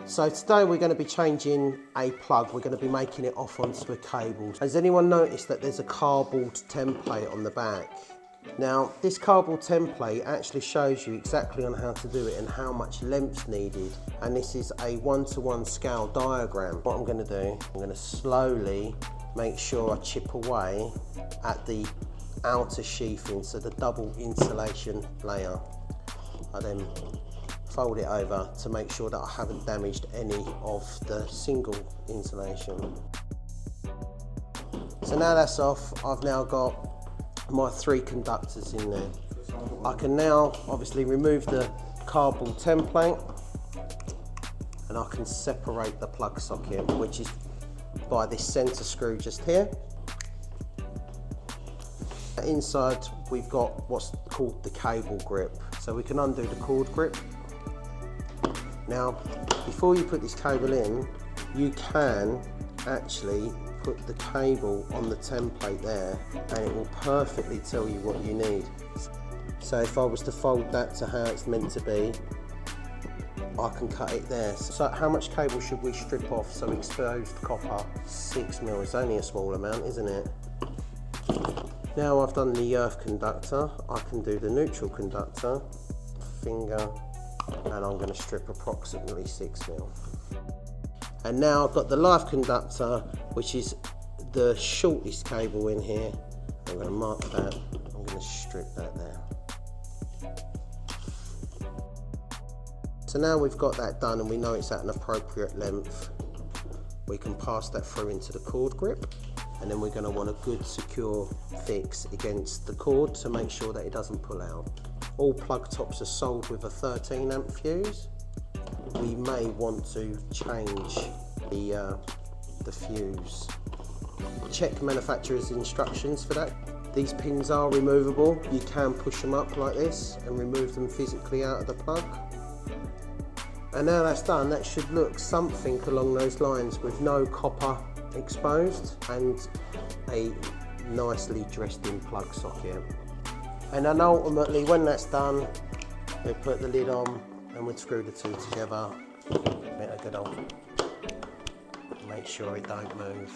So today we're going to be changing a plug. We're going to be making it off onto a cable. Has anyone noticed that there's a cardboard template on the back? Now this cardboard template actually shows you exactly on how to do it and how much length's needed. And this is a 1-to-1 scale diagram. What I'm going to do, I'm going to slowly make sure I chip away at the outer sheathing, so the double insulation layer. I then fold it over to make sure that I haven't damaged any of the single insulation. So now that's off, I've now got my 3 conductors in there. I can now obviously remove the cardboard template and I can separate the plug socket, which is by this centre screw just here. Inside we've got what's called the cable grip, so we can undo the cord grip. Now before you put this cable in, you can actually put the cable on the template there and it will perfectly tell you what you need. So if I was to fold that to how it's meant to be, I can cut it there. So how much cable should we strip off? So exposed copper, 6mm, it's only a small amount, isn't it? Now I've done the earth conductor, I can do the neutral conductor, finger, and I'm going to strip approximately 6mm. And now I've got the live conductor, which is the shortest cable in here. I'm going to mark that, I'm going to strip that there. So now we've got that done and we know it's at an appropriate length, we can pass that through into the cord grip, and then we're going to want a good secure fix against the cord to make sure that it doesn't pull out. All plug tops are sold with a 13 amp fuse. We may want to change the fuse. Check manufacturer's instructions for that. These pins are removable. You can push them up like this and remove them physically out of the plug. And now that's done, that should look something along those lines with no copper exposed and a nicely dressed in plug socket. And then ultimately when that's done, we put the lid on and we'd screw the two together. Make a good old, make sure it don't move.